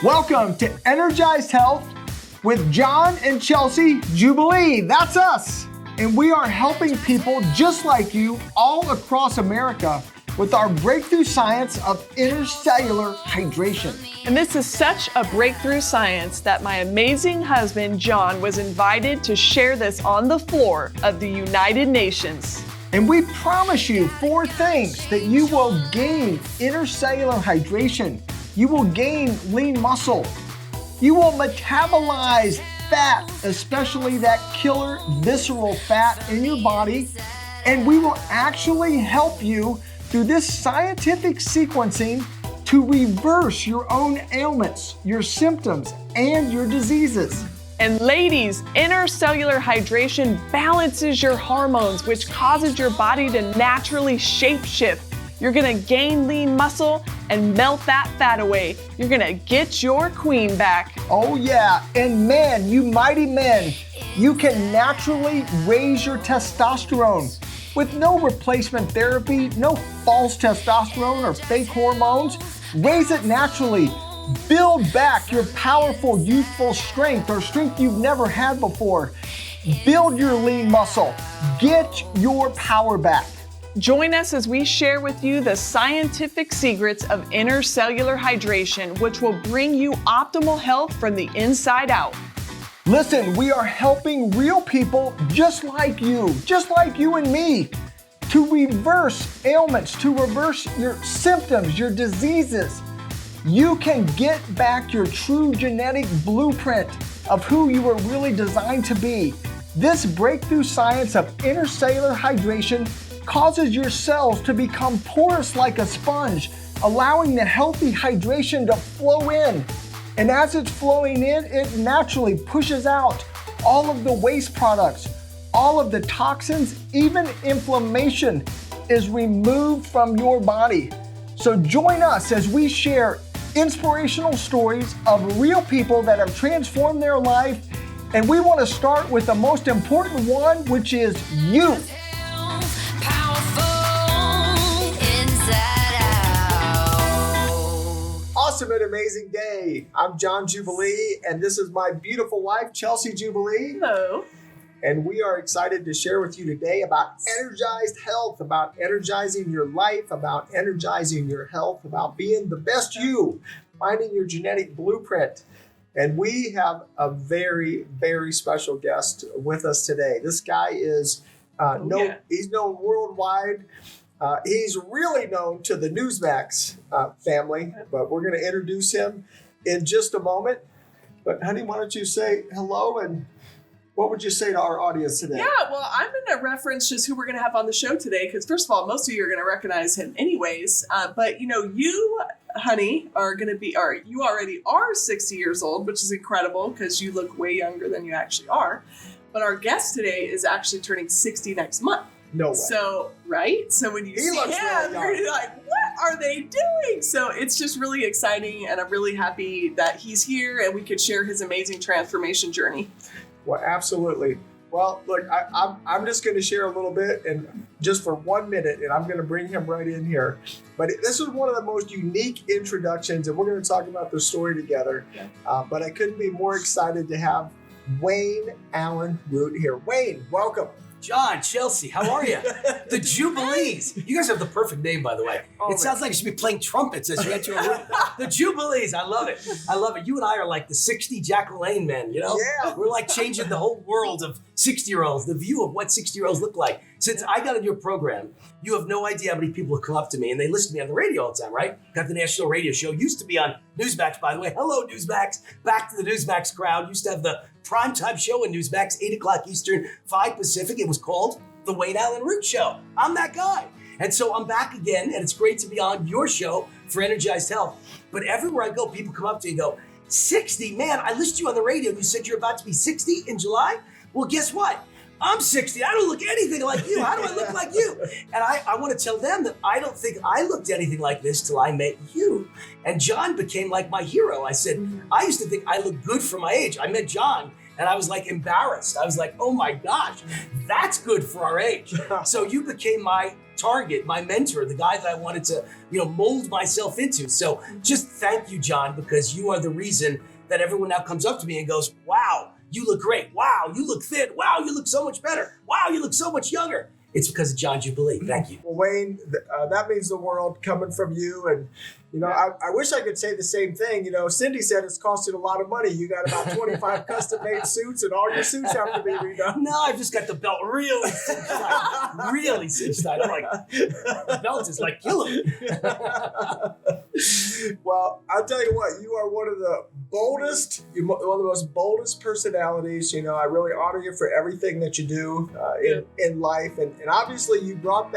Welcome to Energized Health with John and Chelsea Jubilee. That's us. And we are helping people just like you all across America with our breakthrough science of intercellular hydration. And this is such a breakthrough science that my amazing husband, John, was invited to share this on the floor of the United Nations. And we promise you 4 things that you will gain intercellular hydration. You will gain lean muscle. You will metabolize fat, especially that killer visceral fat in your body. And we will actually help you through this scientific sequencing to reverse your own ailments, your symptoms, and your diseases. And ladies, intercellular hydration balances your hormones, which causes your body to naturally shapeshift. You're gonna gain lean muscle and melt that fat away. You're gonna get your queen back. Oh yeah, and men, you mighty men, you can naturally raise your testosterone with no replacement therapy, no false testosterone or fake hormones. Raise it naturally. Build back your powerful, youthful strength or strength you've never had before. Build your lean muscle. Get your power back. Join us as we share with you the scientific secrets of intercellular hydration, which will bring you optimal health from the inside out. Listen, we are helping real people just like you and me, to reverse ailments, to reverse your symptoms, your diseases. You can get back your true genetic blueprint of who you were really designed to be. This breakthrough science of intercellular hydration causes your cells to become porous like a sponge, allowing the healthy hydration to flow in. And as it's flowing in, it naturally pushes out all of the waste products, all of the toxins, even inflammation is removed from your body. So join us as we share inspirational stories of real people that have transformed their life. And we want to start with the most important one, which is you. Awesome and amazing day. I'm John Jubilee, and this is my beautiful wife, Chelsea Jubilee. Hello. And we are excited to share with you today about Energized Health, about energizing your life, about energizing your health, about being the best you, finding your genetic blueprint. And we have a very, very special guest with us today. This guy is he's known worldwide. He's really known to the Newsmax family, but we're going to introduce him in just a moment. But honey, why don't you say hello, and what would you say to our audience today? Yeah, well, I'm going to reference just who we're going to have on the show today, because first of all, most of you are going to recognize him anyways. But you, honey, are going to be, or you already are 60 years old, which is incredible because you look way younger than you actually are. But our guest today is actually turning 60 next month. No way. So, right? So when you see him, you're like, what are they doing? So it's just really exciting, and I'm really happy that he's here and we could share his amazing transformation journey. Well, absolutely. Well, look, I'm just going to share a little bit, and just for 1 minute, and I'm going to bring him right in here. But this is one of the most unique introductions, and we're going to talk about the story together. Yeah. But I couldn't be more excited to have Wayne Allyn Root here. Wayne, welcome. John, Chelsea, how are you? The Jubilees. You guys have the perft name, by the way. It sounds like you should be playing trumpets as you enter a room. The Jubilees. I love it. I love it. You and I are like the 60 Jack LaLanne men, you know? Yeah. We're like changing the whole world of 60-year-olds, the view of what 60-year-olds look like. Since I got in your program, you have no idea how many people have come up to me, and they listen to me on the radio all the time, right? Got the national radio show. Used to be on Newsmax, by the way. Hello, Newsmax. Back to the Newsmax crowd. Used to have the primetime show in Newsmax, 8 o'clock Eastern, 5 Pacific. It was called The Wayne Allyn Root Show. I'm that guy. And so I'm back again, and it's great to be on your show for Energized Health. But everywhere I go, people come up to me and go, 60? Man, I listened to you on the radio, and you said you're about to be 60 in July? Well, guess what? I'm 60. I don't look anything like you. How do I look like you? And I want to tell them that I don't think I looked anything like this till I met you. And John became like my hero. I said, I used to think I looked good for my age. I met John And I was like embarrassed. I was like, oh my gosh, that's good for our age. So you became my target, my mentor, the guy that I wanted to, mold myself into. So just thank you, John, because you are the reason that everyone now comes up to me and goes, wow, you look great. Wow, you look thin. Wow, you look so much better. Wow, you look so much younger. It's because of John Jubilee. Thank you. Well, Wayne, that means the world coming from you. And, I wish I could say the same thing. Cindy said it's costing a lot of money. You got about 25 custom-made suits, and all your suits have to be redone. No, I've just got the belt really cinched tight. Really cinched tight. I'm like, the belt is like killing me. Well, I'll tell you what, you are one of the most boldest personalities. I really honor you for everything that you do in life. And obviously you brought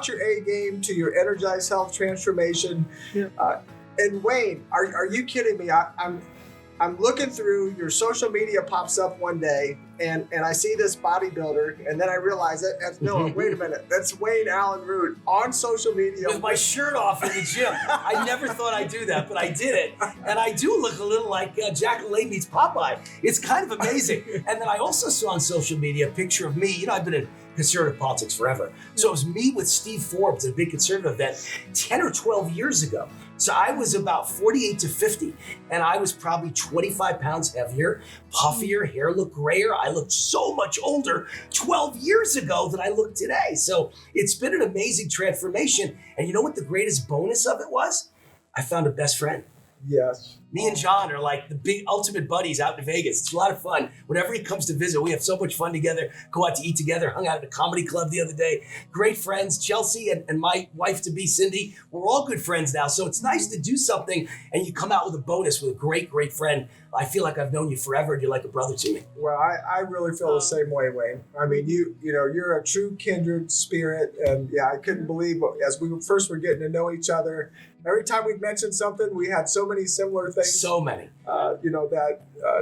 your A game to your Energized Health transformation. Yeah. And Wayne, are you kidding me? I'm looking through your social media, pops up one day, and I see this bodybuilder, and then I realize wait a minute, that's Wayne Allyn Root on social media with my shirt off in the gym. I never thought I'd do that, but I did it, and I do look a little like Jack LaLanne meets Popeye. It's kind of amazing. And then I also saw on social media a picture of me. I've been in conservative politics forever, so it was me with Steve Forbes at a big conservative event 10 or 12 years ago. So I was about 48 to 50, and I was probably 25 pounds heavier, puffier, hair looked grayer. I looked so much older 12 years ago than I look today. So it's been an amazing transformation. And you know what the greatest bonus of it was? I found a best friend. Yes. Me and John are like the big ultimate buddies out in Vegas. It's a lot of fun. Whenever he comes to visit, we have so much fun together, go out to eat together, hung out at a comedy club the other day. Great friends. Chelsea and my wife-to-be, Cindy, we're all good friends now. So it's nice to do something and you come out with a bonus with a great, great friend. I feel like I've known you forever and you're like a brother to me. Well, I really feel the same way, Wayne. I mean, you're a true kindred spirit. And I couldn't believe as we first were getting to know each other, every time we'd mention something, we had so many similar things. So many. That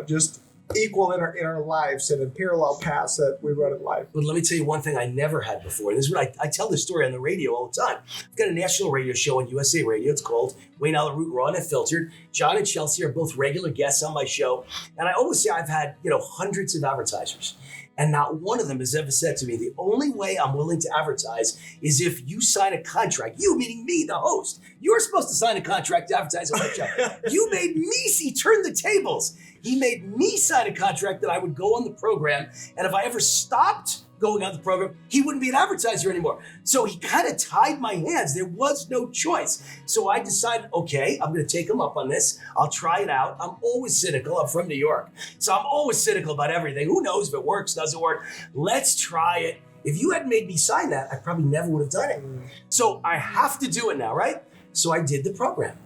just equal in our lives and in parallel paths that we run in life. But let me tell you one thing I never had before. And this is what I tell this story on the radio all the time. I've got a national radio show on USA Radio. It's called Wayne Allyn Root, Raw and Unfiltered. John and Chelsea are both regular guests on my show. And I always say I've had, hundreds of advertisers. And not one of them has ever said to me, the only way I'm willing to advertise is if you sign a contract. You, meaning me, the host. You're supposed to sign a contract to advertise on my show. You made me see, turn the tables. He made me sign a contract that I would go on the program. And if I ever stopped going on the program, he wouldn't be an advertiser anymore. So he kind of tied my hands. There was no choice. So I decided, okay, I'm going to take him up on this. I'll try it out. I'm always cynical. I'm from New York. So I'm always cynical about everything. Who knows if it works, doesn't work? Let's try it. If you hadn't made me sign that, I probably never would have done it. So I have to do it now, right? So I did the program.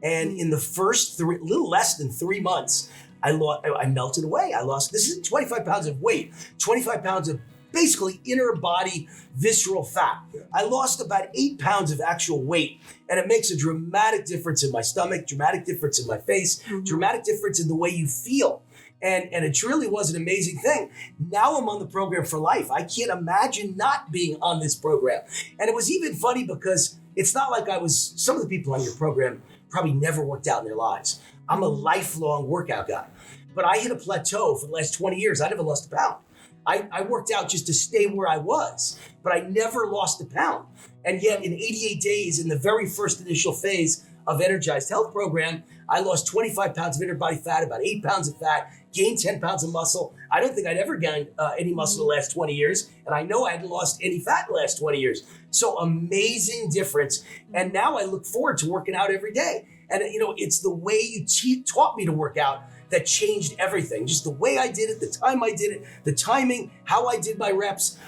And in the first little less than 3 months, I melted away. This is 25 pounds of weight, 25 pounds of basically inner body visceral fat. I lost about 8 pounds of actual weight, and it makes a dramatic difference in my stomach, dramatic difference in my face, dramatic difference in the way you feel. And it really was an amazing thing. Now I'm on the program for life. I can't imagine not being on this program. And it was even funny because it's not like some of the people on your program probably never worked out in their lives. I'm a lifelong workout guy, but I hit a plateau for the last 20 years. I never lost a pound. I worked out just to stay where I was, but I never lost a pound. And yet in 88 days, in the very first initial phase of Energized Health program, I lost 25 pounds of inner body fat, about 8 pounds of fat, gained 10 pounds of muscle. I don't think I'd ever gained any muscle in the last 20 years. And I know I hadn't lost any fat in the last 20 years. So amazing difference. And now I look forward to working out every day. And it's the way you taught me to work out that changed everything. Just the way I did it, the time I did it, the timing, how I did my reps.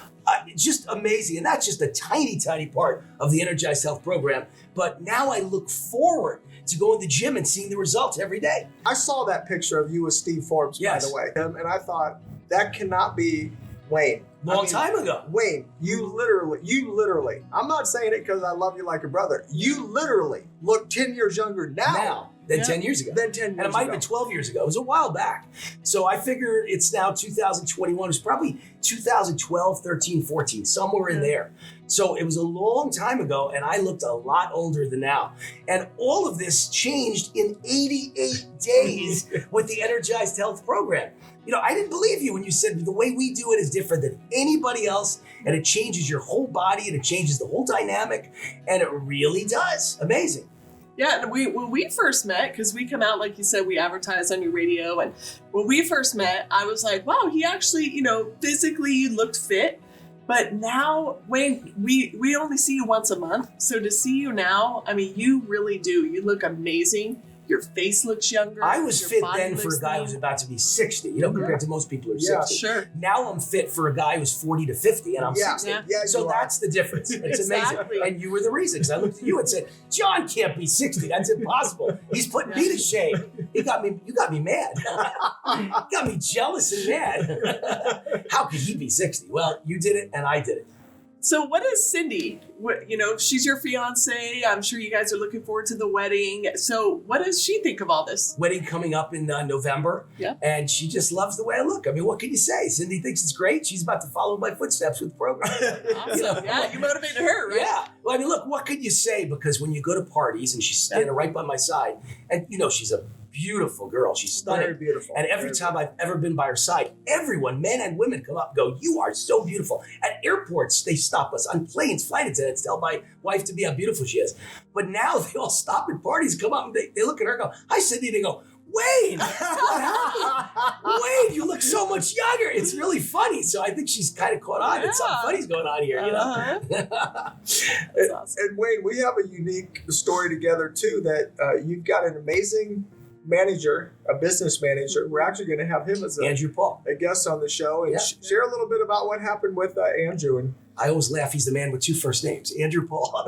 Just amazing. And that's just a tiny, tiny part of the Energized Health program. But now I look forward to going to the gym and seeing the results every day. I saw that picture of you with Steve Forbes, by the way. And I thought, that cannot be Wayne. Long time ago. Wayne, you literally, I'm not saying it because I love you like a brother. You literally look 10 years younger now than 10 years ago. And it might have been 12 years ago. It was a while back. So I figure it's now 2021. It was probably 2012, 13, 14, somewhere in there. So it was a long time ago, and I looked a lot older than now. And all of this changed in 88 days with the Energized Health program. You know, I didn't believe you when you said the way we do it is different than anybody else, and it changes your whole body, and it changes the whole dynamic, and it really does. Amazing. Yeah, and when we first met, because we come out, like you said, we advertise on your radio, and when we first met, I was like, wow, he actually, you know, physically looked fit. But now, Wayne, we only see you once a month. So to see you now, I mean, you really do. You look amazing. Your face looks younger. I was your fit body then for a guy lean. who's about to be 60, you know, compared to most people who are 60. Sure. Now I'm fit for a guy who's 40 to 50, and I'm 60. Yeah. So that's the difference. It's Exactly. amazing. And you were the reason, because I looked at you and said, John can't be 60. That's impossible. He's putting me to shame. You got me mad. You got me jealous and mad. How could he be 60? Well, you did it, and I did it. So what is Cindy? You know, she's your fiance. I'm sure you guys are looking forward to the wedding. So what does she think of all this? Wedding coming up in November. Yeah. And she just loves the way I look. I mean, what can you say? Cindy thinks it's great. She's about to follow my footsteps with the program. Awesome. You know? Yeah, you motivated her, right? Yeah. Well, I mean, look, what could you say? Because when you go to parties and she's standing right by my side, and you know, she's a beautiful girl. She's stunning. Very beautiful. And every time I've ever been by her side, everyone, men and women, come up and go, you are so beautiful. At airports, they stop us. On planes, flight attendants tell my wife to be how beautiful she is. But now they all stop at parties, come up, and they look at her and go, hi, Cindy. They go, Wayne, what happened? Wayne, you look so much younger. It's really funny. So I think she's kind of caught on that something funny's going on here, you know? That's awesome. And Wayne, we have a unique story together too, that you've got an amazing manager, a business manager. We're actually going to have him as Andrew Paul. a guest on the show, and share a little bit about what happened with Andrew. And I always laugh. He's the man with two first names, Andrew Paul.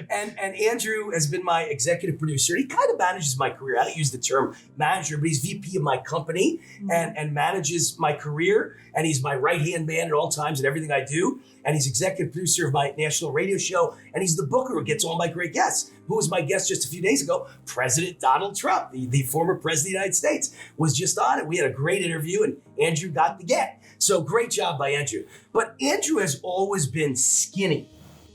and Andrew has been my executive producer. He kind of manages my career. I don't use the term manager, but he's VP of my company and manages my career. And he's my right-hand man at all times in everything I do. And he's executive producer of my national radio show. And he's the booker who gets all my great guests. Who was my guest just a few days ago? President Donald Trump, the former president of the United States, was just on it. We had a great interview, and Andrew got the get. So great job by Andrew. But Andrew has always been skinny.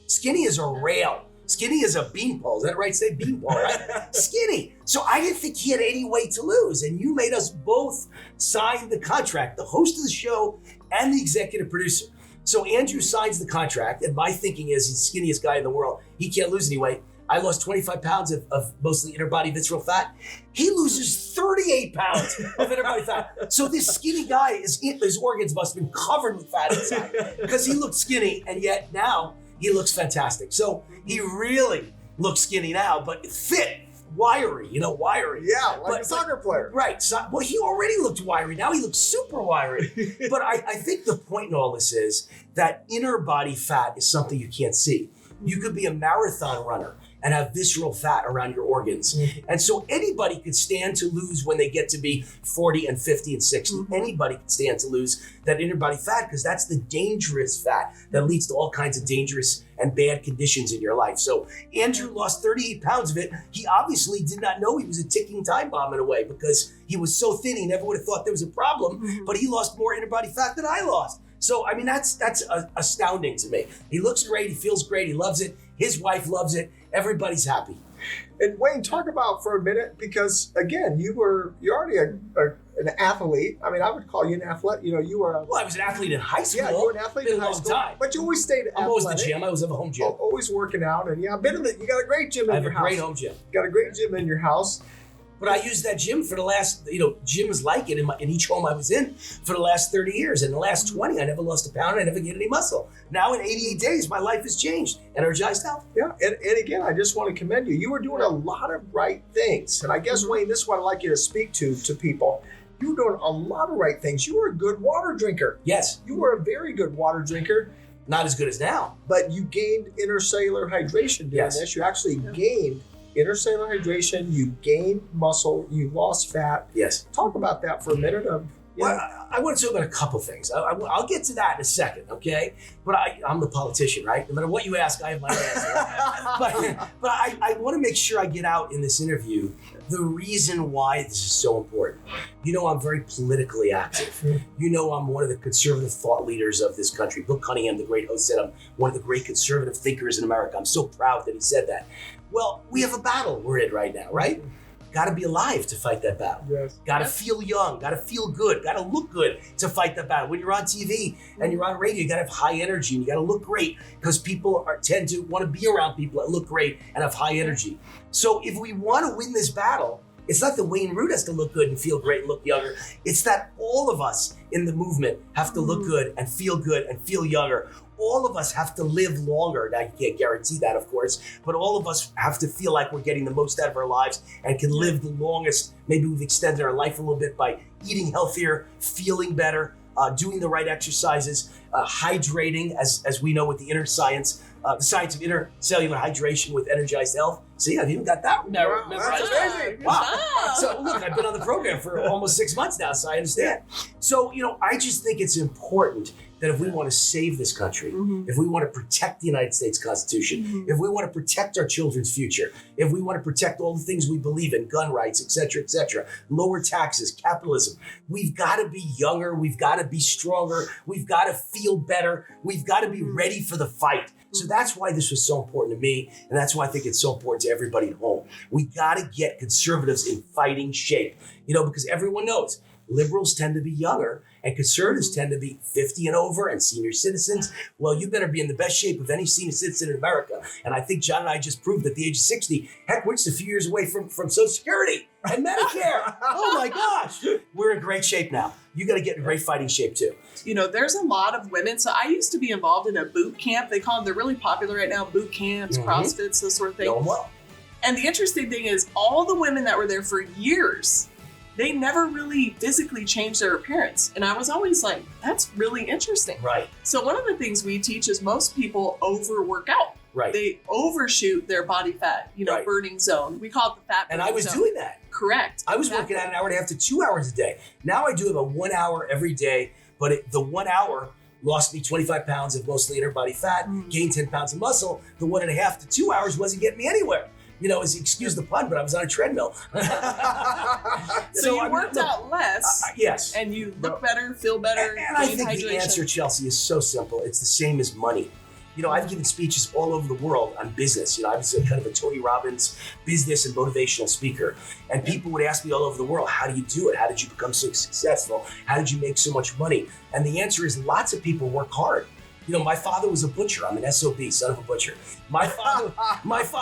Skinny as a rail. Skinny as a beanpole. Is that right? Say beanpole, right? Skinny. So I didn't think he had any weight to lose. And you made us both sign the contract, the host of the show and the executive producer. So Andrew signs the contract, and my thinking is he's the skinniest guy in the world. He can't lose any weight. I lost 25 pounds of mostly inner body visceral fat. He loses 38 pounds of inner body fat. So this skinny guy, his organs must have been covered with fat inside because he looked skinny, and yet now he looks fantastic. So he really looks skinny now, but fit, wiry, wiry. yeah, like a soccer player. Right. So, well, he already looked wiry. Now he looks super wiry. But I think the point in all this is that inner body fat is something you can't see. You could be a marathon runner and have visceral fat around your organs. Mm-hmm. And so anybody could stand to lose when they get to be 40 and 50 and 60. Mm-hmm. Anybody could stand to lose that inner body fat because that's the dangerous fat that leads to all kinds of dangerous and bad conditions in your life. So Andrew lost 38 pounds of it. He obviously did not know he was a ticking time bomb in a way because he was so thin he never would have thought there was a problem, but he lost more inner body fat than I lost. So, I mean, that's astounding to me. He looks great. He feels great. He loves it. His wife loves it. Everybody's happy. And Wayne, talk about for a minute, because again, you're already an athlete. I mean, I would call you an athlete. You were Well, I was an athlete in high school. Yeah, you were an athlete in high school. Time. But you always stayed athletic. I'm always the gym. I always have a home gym. Always working out. And yeah, I've been in you got a great gym in your house. I have a great home gym. Got a great gym in your house. But I used that gym for the last, gyms like it in each home I was in for the last 30 years. In the last 20, I never lost a pound. I never gained any muscle. Now in 88 days, my life has changed. Energized Health. Yeah, and again, I just want to commend you. You were doing a lot of right things. And I guess, Wayne, this is what I'd like you to speak to people. You were doing a lot of right things. You were a good water drinker. Yes. You were a very good water drinker. Not as good as now. But you gained intercellular hydration doing this. You actually gained intercellular hydration, you gained muscle, you lost fat. Yes. Talk about that for a minute of, Well, I want to talk about a couple things. I'll get to that in a second, okay? But I'm the politician, right? No matter what you ask, I have my answer. but I want to make sure I get out in this interview the reason why this is so important. You know, I'm very politically active. You know, I'm one of the conservative thought leaders of this country. Bill Cunningham, the great host, said I'm one of the great conservative thinkers in America. I'm so proud that he said that. Well, we have a battle we're in right now, right? Got to be alive to fight that battle. Yes. Got to feel young. Got to feel good. Got to look good to fight that battle. When you're on TV and you're on radio, you got to have high energy and you got to look great because people tend to want to be around people that look great and have high energy. So if we want to win this battle, it's not that Wayne Root has to look good and feel great and look younger. It's that all of us in the movement have to look good and feel younger. All of us have to live longer. Now, you can't guarantee that, of course, but all of us have to feel like we're getting the most out of our lives and can live the longest. Maybe we've extended our life a little bit by eating healthier, feeling better, doing the right exercises, hydrating, as we know with the inner science, the science of intercellular hydration with Energized Health. See, I've even got that. That's amazing. Wow. So look, I've been on the program for almost 6 months now, so I understand. So, I just think it's important that if we want to save this country, if we want to protect the United States Constitution, if we want to protect our children's future, if we want to protect all the things we believe in, gun rights, et cetera, lower taxes, capitalism, we've got to be younger, we've got to be stronger, we've got to feel better, we've got to be ready for the fight. So that's why this was so important to me, and that's why I think it's so important to everybody at home. We got to get conservatives in fighting shape, because everyone knows liberals tend to be younger and conservatives tend to be 50 and over and senior citizens. Well, you better be in the best shape of any senior citizen in America. And I think John and I just proved at the age of 60, heck, we're just a few years away from Social Security and Medicare. Oh my gosh, we're in great shape now. You got to get in great fighting shape too. There's a lot of women. So I used to be involved in a boot camp. They call them, they're really popular right now, boot camps, CrossFits, this sort of thing. Know them well. And the interesting thing is all the women that were there for years, they never really physically changed their appearance. And I was always like, that's really interesting. Right. So one of the things we teach is most people overwork out. Right. They overshoot their body fat, Right. burning zone. We call it the fat burning zone. And I was doing that. Correct. I was working out an hour and a half to 2 hours a day. Now I do about 1 hour every day, but the 1 hour lost me 25 pounds of mostly inner body fat, gained 10 pounds of muscle. The 1.5 to 2 hours wasn't getting me anywhere. Excuse the pun, but I was on a treadmill. So you worked out less. Yes. And you look better, feel better. And I think the answer, Chelsea, is so simple. It's the same as money. I've given speeches all over the world on business. I was kind of a Tony Robbins business and motivational speaker. And people would ask me all over the world, how do you do it? How did you become so successful? How did you make so much money? And the answer is lots of people work hard. My father was a butcher. I'm an SOB, son of a butcher. My father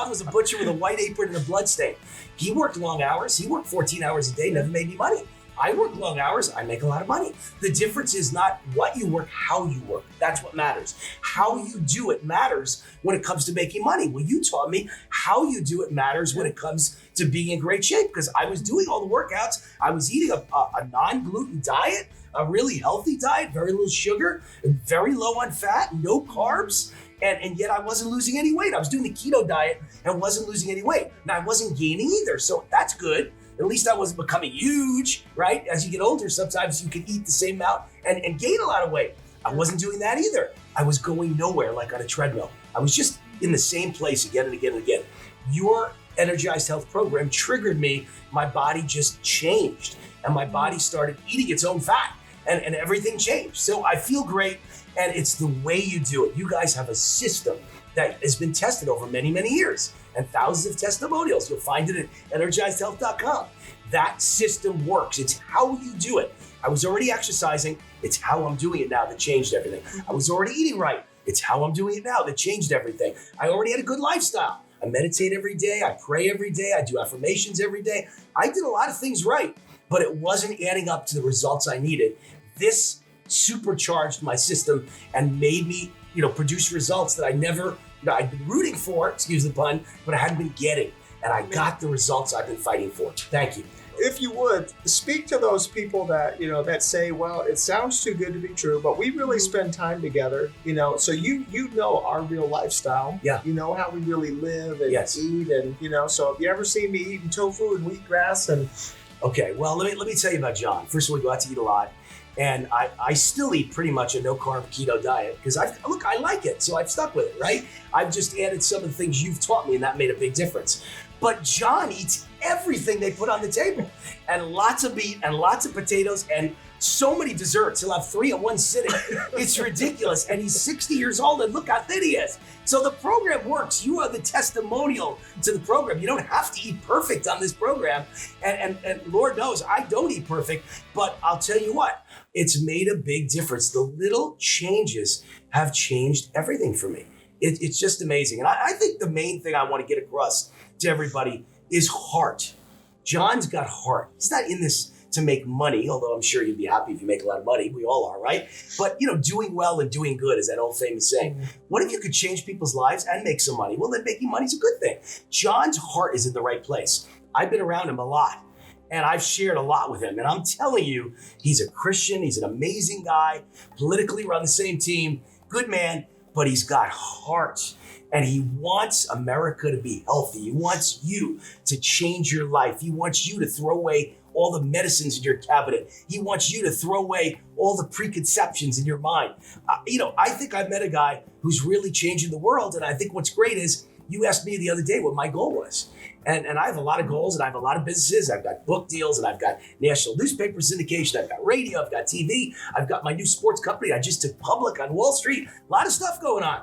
was a butcher with a white apron and a blood stain. He worked long hours. He worked 14 hours a day, never made me money. I work long hours, I make a lot of money. The difference is not what you work, how you work. That's what matters. How you do it matters when it comes to making money. Well, you taught me how you do it matters when it comes to being in great shape because I was doing all the workouts. I was eating a non-gluten diet, a really healthy diet, very little sugar, very low on fat, no carbs. And yet I wasn't losing any weight. I was doing the keto diet and wasn't losing any weight. Now I wasn't gaining either, so that's good. At least I wasn't becoming huge, right? As you get older, sometimes you can eat the same amount and gain a lot of weight. I wasn't doing that either. I was going nowhere like on a treadmill. I was just in the same place again and again and again. Your Energized Health program triggered me. My body just changed and my body started eating its own fat and everything changed. So I feel great and it's the way you do it. You guys have a system that has been tested over many, many years and thousands of testimonials. You'll find it at energizedhealth.com. That system works. It's how you do it. I was already exercising. It's how I'm doing it now that changed everything. I was already eating right. It's how I'm doing it now that changed everything. I already had a good lifestyle. I meditate every day. I pray every day. I do affirmations every day. I did a lot of things right, but it wasn't adding up to the results I needed. This supercharged my system and made me, produce results that I'd been rooting for, excuse the pun, but I hadn't been getting. And I got the results I've been fighting for. Thank you. If you would, speak to those people that, that say, well, it sounds too good to be true, but we really spend time together, so you know our real lifestyle. Yeah. You know how we really live and Yes. eat and, so if you ever see me eating tofu and wheatgrass and Okay, well, let me tell you about John. First of all, we go out to eat a lot. And I still eat pretty much a no-carb keto diet because I like it, so I've stuck with it, right? I've just added some of the things you've taught me, and that made a big difference. But John eats everything they put on the table, and lots of meat, and lots of potatoes, and so many desserts. He'll have 3 in one sitting. It's ridiculous, and he's 60 years old, and look how thin he is. So the program works. You are the testimonial to the program. You don't have to eat perfect on this program, and Lord knows I don't eat perfect, but I'll tell you what, it's made a big difference. The little changes have changed everything for me. It's just amazing. And I think the main thing I want to get across to everybody is heart. John's got heart. He's not in this to make money, although I'm sure you'd be happy if you make a lot of money. We all are, right? But, doing well and doing good is that old famous saying. What if you could change people's lives and make some money? Well, then making money is a good thing. John's heart is in the right place. I've been around him a lot. And I've shared a lot with him. And I'm telling you, he's a Christian. He's an amazing guy. Politically, we're on the same team. Good man, but he's got heart. And he wants America to be healthy. He wants you to change your life. He wants you to throw away all the medicines in your cabinet. He wants you to throw away all the preconceptions in your mind. I think I've met a guy who's really changing the world. And I think what's great is you asked me the other day what my goal was. And I have a lot of goals, and I have a lot of businesses. I've got book deals, and I've got national newspaper syndication. I've got radio, I've got TV. I've got my new sports company I just took public on Wall Street. A lot of stuff going on.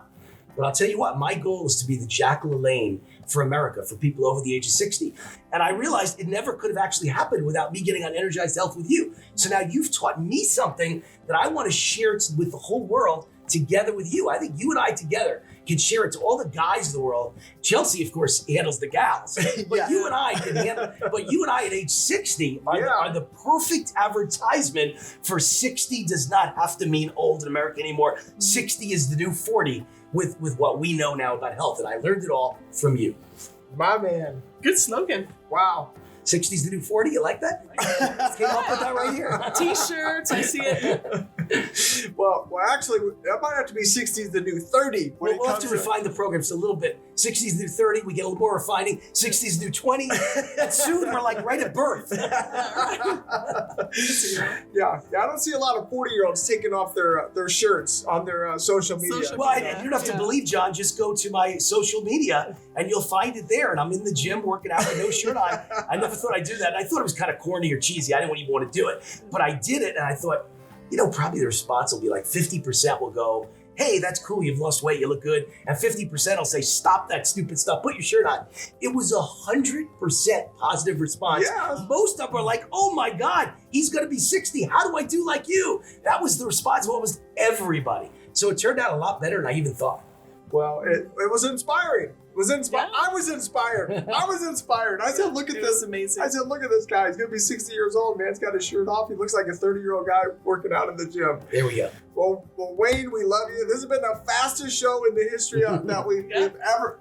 But I'll tell you what, my goal is to be the Jack LaLanne for America, for people over the age of 60. And I realized it never could have actually happened without me getting on Energized Health with you. So now you've taught me something that I want to share with the whole world together with you. I think you and I together can share it to all the guys in the world. Chelsea, of course, handles the gals, but you and I can handle. But you and I at age 60 are the perfect advertisement for 60 does not have to mean old in America anymore. 60 is the new 40 with what we know now about health, and I learned it all from you. My man. Good slogan. Wow. 60's the new 40. You like that? Came up with that right here. T-shirts, I see it. Well, actually, that might have to be 60's the new 30. We'll have to refine the programs a little bit. 60's the new 30. We get a little more refining. 60's the new 20. And soon we're like right at birth. Yeah, I don't see a lot of 40-year-olds taking off their shirts on their social media. Well, you don't have to believe, John. Just go to my social media and you'll find it there. And I'm in the gym working out with no shirt on. I never thought I'd do that. I thought it was kind of corny or cheesy. I didn't even want to do it. But I did it, and I thought, probably the response will be like 50% will go, hey, that's cool, you've lost weight, you look good. And 50% will say, stop that stupid stuff, put your shirt on. It was 100% positive response. Yeah. Most of them are like, oh my God, he's gonna be 60. How do I do like you? That was the response of almost everybody. So it turned out a lot better than I even thought. Well, it was inspiring. Yeah. I was inspired. I said, look at this. Was amazing. I said, look at this guy. He's going to be 60 years old. Man's got his shirt off. He looks like a 30-year-old guy working out in the gym. There we go. Well, Wayne, we love you. This has been the fastest show in the history that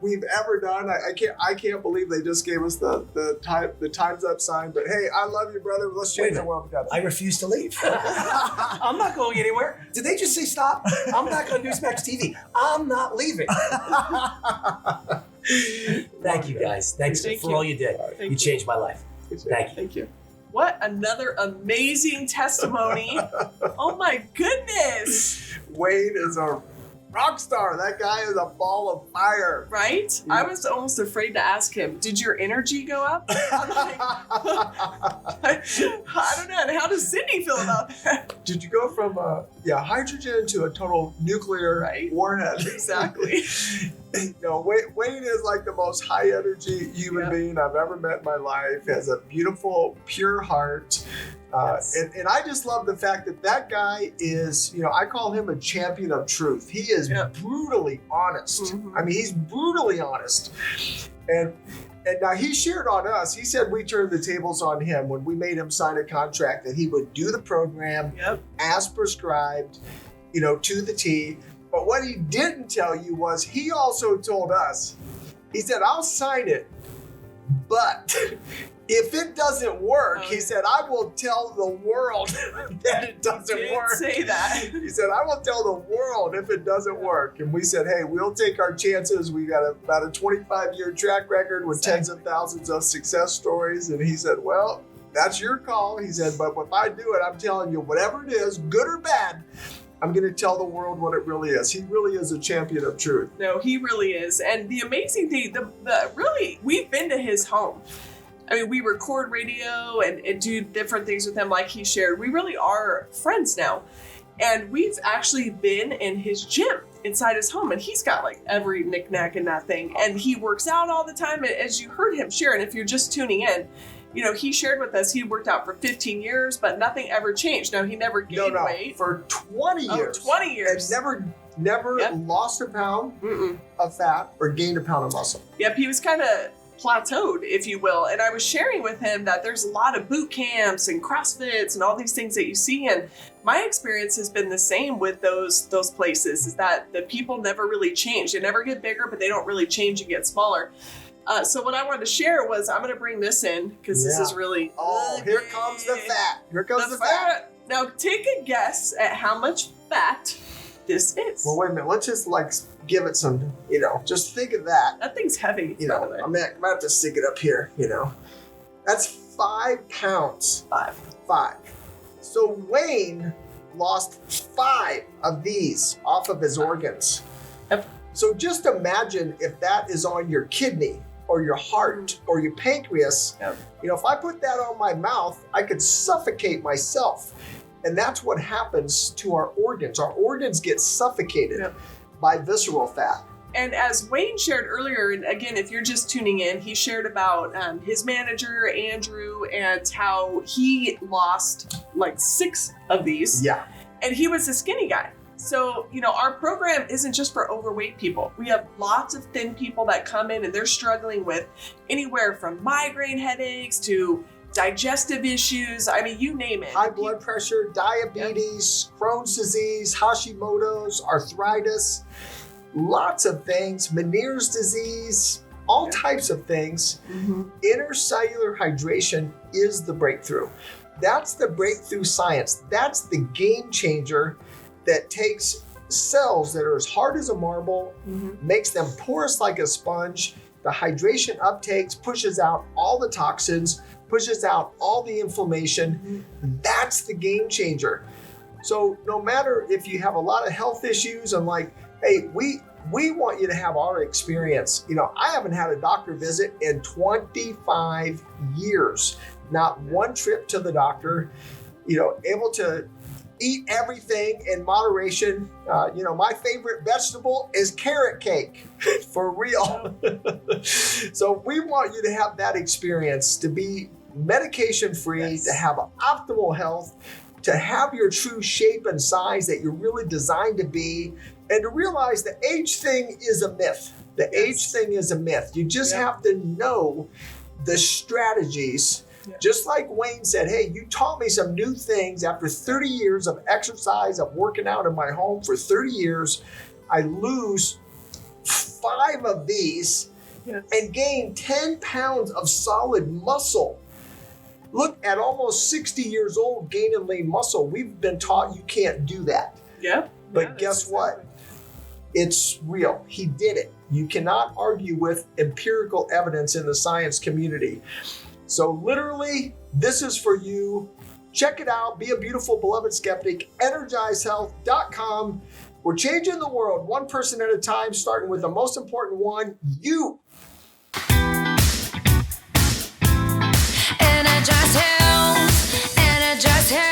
we've ever done. I can't believe they just gave us the time's up sign. But hey, I love you, brother. Let's change the world together. I refuse to leave. I'm not going anywhere. Did they just say stop? I'm back on Newsmax TV. I'm not leaving. Thank you, guys. Thanks for all you did. You changed my life. Thank you. Thank you. What another amazing testimony. Oh my goodness. Wayne is a rock star. That guy is a ball of fire. Right? Yeah. I was almost afraid to ask him, did your energy go up? I'm like, I don't know. And how does Sydney feel about that? Did you go from hydrogen to a total nuclear warhead? Exactly. Wayne is like the most high energy human being I've ever met in my life. He has a beautiful, pure heart. And I just love the fact that guy is, I call him a champion of truth. He is brutally honest. Mm-hmm. I mean, he's brutally honest. And now he shared on us, he said we turned the tables on him when we made him sign a contract that he would do the program as prescribed, to the T. But what he didn't tell you was he also told us, he said, I'll sign it, but if it doesn't work, he said, I will tell the world that it doesn't work. Say that. He said, I will tell the world if it doesn't work. And we said, hey, we'll take our chances. We got about a 25-year track record with tens of thousands of success stories. And he said, well, that's your call. He said, but if I do it, I'm telling you, whatever it is, good or bad, I'm going to tell the world what it really is. He really is a champion of truth. No, he really is. And the amazing thing, really, we've been to his home. I mean, we record radio and do different things with him like he shared. We really are friends now. And we've actually been in his gym inside his home, and he's got like every knickknack in that thing. And he works out all the time, as you heard him share. And if you're just tuning in, you know, he shared with us he worked out for 15 years, but nothing ever changed. No, he never gained weight. For 20 years. 20 years. And never lost a pound of fat or gained a pound of muscle. Yep, he was kind of plateaued, if you will. And I was sharing with him that there's a lot of boot camps and CrossFits and all these things that you see. And my experience has been the same with those places, is that the people never really change. They never get bigger, but they don't really change and get smaller. So what I wanted to share was, I'm going to bring this in because this is really... Oh, here comes the fat. Here comes the fat. Now, take a guess at how much fat this is. Well, wait a minute. Let's just give it some, just think of that. That thing's heavy. I'm going to have to stick it up here, That's 5 pounds. 5. So Wayne lost 5 of these off of his organs. Yep. So just imagine if that is on your kidney or your heart or your pancreas. Yep. If I put that on my mouth, I could suffocate myself. And that's what happens to our organs. Our organs get suffocated by visceral fat. And as Wayne shared earlier, and again, if you're just tuning in, he shared about his manager, Andrew, and how he lost like 6 of these. Yeah. And he was a skinny guy. So, our program isn't just for overweight people. We have lots of thin people that come in and they're struggling with anywhere from migraine headaches to digestive issues. I mean, you name it. High blood pressure, diabetes, Crohn's disease, Hashimoto's, arthritis, lots of things, Meniere's disease, all types of things. Intercellular hydration is the breakthrough. That's the breakthrough science. That's the game changer that takes cells that are as hard as a marble, makes them porous like a sponge. The hydration uptakes, pushes out all the toxins, pushes out all the inflammation. That's the game changer. So no matter if you have a lot of health issues, I'm like, hey, we want you to have our experience. I haven't had a doctor visit in 25 years. Not one trip to the doctor, able to eat everything in moderation. My favorite vegetable is carrot cake, for real. So we want you to have that experience, to be medication-free, to have optimal health, to have your true shape and size that you're really designed to be, and to realize the age thing is a myth. The age thing is a myth. You just have to know the strategies. Just like Wayne said, hey, you taught me some new things after 30 years of exercise, of working out in my home for 30 years. I lose 5 of these and gain 10 pounds of solid muscle. Look, at almost 60 years old, gaining lean muscle, we've been taught you can't do that. Yep. But guess what? It's real. He did it. You cannot argue with empirical evidence in the science community. So literally, this is for you. Check it out. Be a beautiful, beloved skeptic. EnergizedHealth.com. We're changing the world one person at a time, starting with the most important one, you. Energized Health. Energized Health.